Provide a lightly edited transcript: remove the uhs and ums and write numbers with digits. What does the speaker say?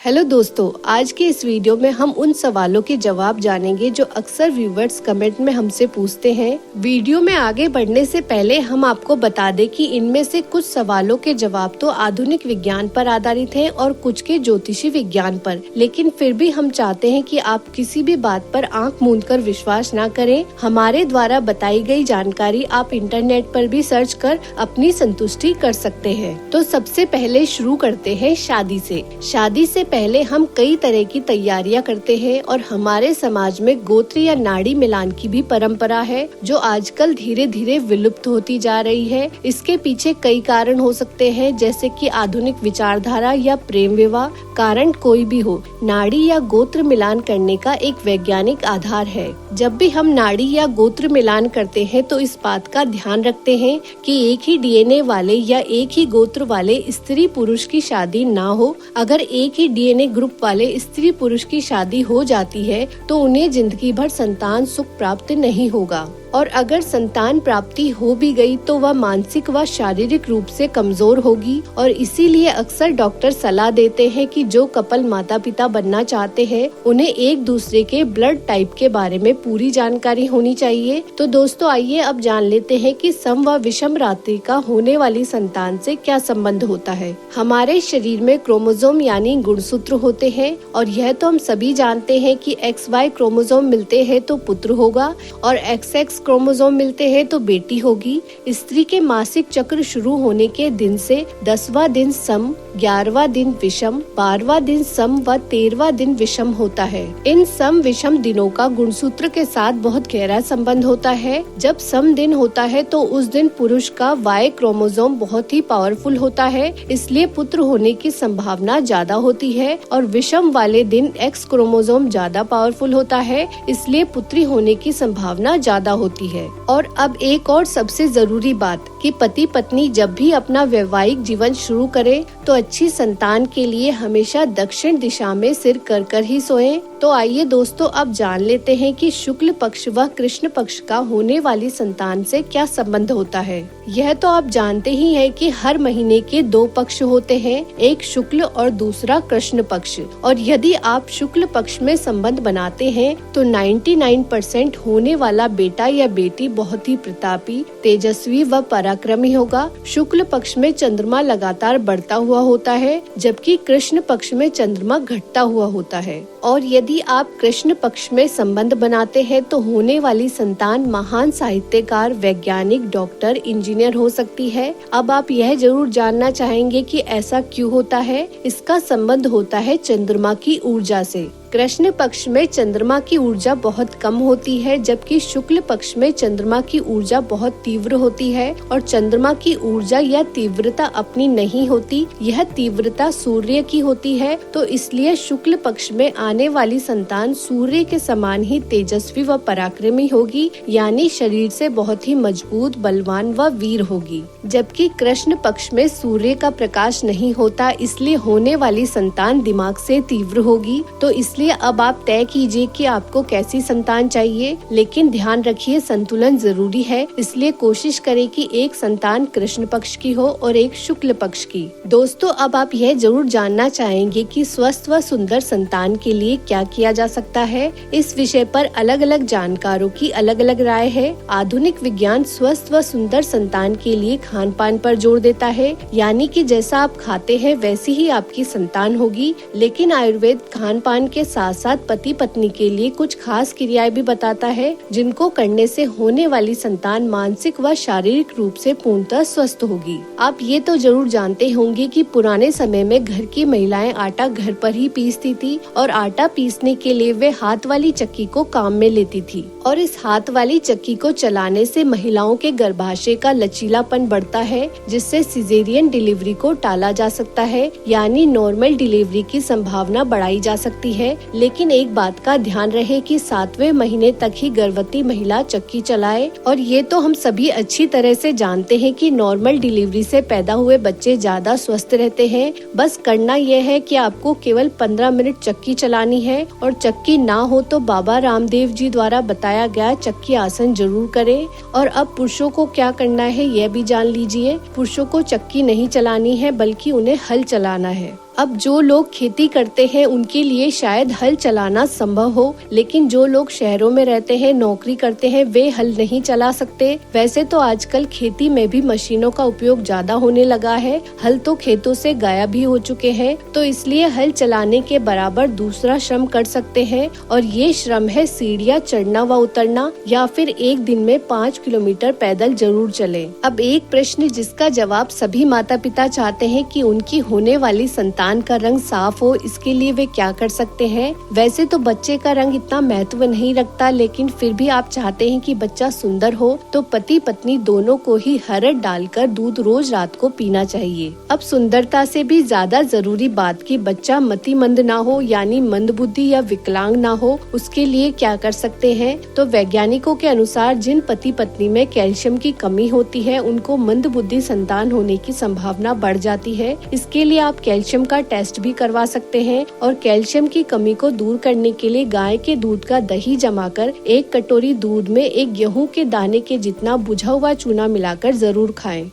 Hello दोस्तों, आज के इस वीडियो में हम उन सवालों के जवाब जानेंगे जो अक्सर व्यूवर्स कमेंट में हमसे पूछते हैं। वीडियो में आगे बढ़ने से पहले हम आपको बता दें कि इनमें से कुछ सवालों के जवाब तो आधुनिक विज्ञान पर आधारित हैं और कुछ के ज्योतिषी विज्ञान पर, लेकिन फिर भी हम चाहते हैं कि आप किसी भी बात पर आंख मूंदकर विश्वास न करें। हमारे द्वारा बताई गई जानकारी आप इंटरनेट पर भी सर्च कर अपनी संतुष्टि कर सकते हैं। तो सबसे पहले शुरू करते हैं शादी से पहले हम कई तरह की तैयारियां करते हैं और हमारे समाज में गोत्र या नाड़ी मिलान की भी परंपरा है, जो आजकल धीरे धीरे विलुप्त होती जा रही है। इसके पीछे कई कारण हो सकते हैं, जैसे कि आधुनिक विचारधारा या प्रेम विवाह। कारण कोई भी हो, नाड़ी या गोत्र मिलान करने का एक वैज्ञानिक आधार है। जब भी हम नाड़ी या गोत्र मिलान करते हैं तो इस बात का ध्यान रखते हैं कि एक ही डीएनए वाले या एक ही गोत्र वाले स्त्री पुरुष की शादी ना हो। अगर एक ही डीएनए ग्रुप वाले स्त्री पुरुष की शादी हो जाती है तो उन्हें जिंदगी भर संतान सुख प्राप्त नहीं होगा, और अगर संतान प्राप्ति हो भी गई तो वह मानसिक व शारीरिक रूप से कमजोर होगी। और इसीलिए अक्सर डॉक्टर सलाह देते हैं कि जो कपल माता पिता बनना चाहते हैं उन्हें एक दूसरे के ब्लड टाइप के बारे में पूरी जानकारी होनी चाहिए। तो दोस्तों, आइए अब जान लेते हैं कि सम व विषम रात्रि का होने वाली संतान से क्या संबंध होता है। हमारे शरीर में क्रोमोसोम यानी गुणसूत्र होते हैं, और यह तो हम सभी जानते हैं कि XY क्रोमोसोम मिलते हैं तो पुत्र होगा और XX क्रोमोसोम मिलते हैं तो बेटी होगी। स्त्री के मासिक चक्र शुरू होने के दिन से 10वां दिन सम, 11वां दिन विषम, 12वां दिन सम व 13वां दिन विषम होता है। इन सम विषम दिनों का गुणसूत्र के साथ बहुत गहरा संबंध होता है। जब सम दिन होता है तो उस दिन पुरुष का Y क्रोमोसोम बहुत ही पावरफुल होता है, इसलिए पुत्र होने की संभावना ज्यादा होती है। और विषम वाले दिन X क्रोमोसोम ज्यादा पावरफुल होता है, इसलिए पुत्री होने की संभावना ज्यादा होती है। और अब एक और सबसे जरूरी बात कि पति पत्नी जब भी अपना वैवाहिक जीवन शुरू करें तो अच्छी संतान के लिए हमेशा दक्षिण दिशा में सिर कर ही सोएं। तो आइए दोस्तों, अब जान लेते हैं कि शुक्ल पक्ष व कृष्ण पक्ष का होने वाली संतान से क्या संबंध होता है। यह तो आप जानते ही हैं कि हर महीने के 2 पक्ष होते हैं, एक शुक्ल और दूसरा कृष्ण पक्ष। और यदि आप शुक्ल पक्ष में संबंध बनाते हैं तो 99% होने वाला बेटा या बेटी बहुत ही प्रतापी, तेजस्वी व पराक्रमी होगा। शुक्ल पक्ष में चंद्रमा लगातार बढ़ता हुआ होता है, जबकि कृष्ण पक्ष में चंद्रमा घटता हुआ होता है। और यदि आप कृष्ण पक्ष में संबंध बनाते हैं तो होने वाली संतान महान साहित्यकार, वैज्ञानिक, डॉक्टर, इंजीनियर हो सकती है। अब आप यह जरूर जानना चाहेंगे कि ऐसा क्यों होता है। इसका संबंध होता है चंद्रमा की ऊर्जा से। कृष्ण पक्ष में चंद्रमा की ऊर्जा बहुत कम होती है, जबकि शुक्ल पक्ष में चंद्रमा की ऊर्जा बहुत तीव्र होती है। और चंद्रमा की ऊर्जा या तीव्रता अपनी नहीं होती, यह तीव्रता सूर्य की होती है। तो इसलिए शुक्ल पक्ष में आने वाली संतान सूर्य के समान ही तेजस्वी व पराक्रमी होगी, यानी शरीर से बहुत ही मजबूत, बलवान व वीर होगी। जबकि कृष्ण पक्ष में सूर्य का प्रकाश नहीं होता, इसलिए होने वाली संतान दिमाग से तीव्र होगी। तो इसलिए अब आप तय कीजिए कि आपको कैसी संतान चाहिए, लेकिन ध्यान रखिए संतुलन जरूरी है, इसलिए कोशिश करें कि एक संतान कृष्ण पक्ष की हो और एक शुक्ल पक्ष की। दोस्तों, अब आप यह जरूर जानना चाहेंगे कि स्वस्थ व सुंदर संतान के लिए क्या किया जा सकता है। इस विषय पर अलग अलग जानकारों की अलग अलग राय है। आधुनिक विज्ञान स्वस्थ व सुंदर संतान के लिए खान पान पर जोर देता है, यानी कि जैसा आप खाते हैं वैसी ही आपकी संतान होगी। लेकिन आयुर्वेद खान पान के साथ साथ पति पत्नी के लिए कुछ खास क्रियाएं भी बताता है, जिनको करने से होने वाली संतान मानसिक व शारीरिक रूप से पूर्णतः स्वस्थ होगी। आप ये तो जरूर जानते होंगे कि पुराने समय में घर की महिलाएं आटा घर पर ही पीसती थी, और आटा पीसने के लिए वे हाथ वाली चक्की को काम में लेती थी। और इस हाथ वाली चक्की को चलाने से महिलाओं के गर्भाशय का लचीलापन बढ़ता है, जिससे सिजेरियन डिलीवरी को टाला जा सकता है, यानी नॉर्मल डिलीवरी की संभावना बढ़ाई जा सकती है। लेकिन एक बात का ध्यान रहे कि 7वें महीने तक ही गर्भवती महिला चक्की चलाए। और ये तो हम सभी अच्छी तरह से जानते हैं कि नॉर्मल डिलीवरी से पैदा हुए बच्चे ज्यादा स्वस्थ रहते हैं। बस करना यह है कि आपको केवल 15 मिनट चक्की चलानी है, और चक्की ना हो तो बाबा रामदेव जी द्वारा बताया गया चक्की आसन जरूर करें। और अब पुरुषों को क्या करना है यह भी जान लीजिए। पुरुषों को चक्की नहीं चलानी है, बल्कि उन्हें हल चलाना है। अब जो लोग खेती करते हैं उनके लिए शायद हल चलाना संभव हो, लेकिन जो लोग शहरों में रहते हैं, नौकरी करते हैं, वे हल नहीं चला सकते। वैसे तो आजकल खेती में भी मशीनों का उपयोग ज्यादा होने लगा है, हल तो खेतों से गायब भी हो चुके हैं, तो इसलिए हल चलाने के बराबर दूसरा श्रम कर सकते हैं और ये श्रम है सीढ़ियाँ चढ़ना व उतरना, या फिर एक दिन में 5 किलोमीटर पैदल जरूर चले। अब एक प्रश्न जिसका जवाब सभी माता पिता चाहते हैं कि उनकी होने वाली संतान का रंग साफ हो, इसके लिए वे क्या कर सकते हैं। वैसे तो बच्चे का रंग इतना महत्व नहीं रखता, लेकिन फिर भी आप चाहते हैं कि बच्चा सुंदर हो तो पति पत्नी दोनों को ही हरड़ डालकर दूध रोज रात को पीना चाहिए। अब सुंदरता से भी ज्यादा जरूरी बात कि बच्चा मतिमंद ना हो, यानी मंद बुद्धि या विकलांग ना हो, उसके लिए क्या कर सकते हैं। तो वैज्ञानिकों के अनुसार जिन पति पत्नी में कैल्शियम की कमी होती है उनको मंद बुद्धि संतान होने की संभावना बढ़ जाती है। इसके लिए आप कैल्शियम का टेस्ट भी करवा सकते हैं और कैल्शियम की कमी को दूर करने के लिए गाय के दूध का दही जमाकर 1 कटोरी दूध में 1 गेहूं के दाने के जितना बुझा हुआ चूना मिलाकर जरूर खाएं।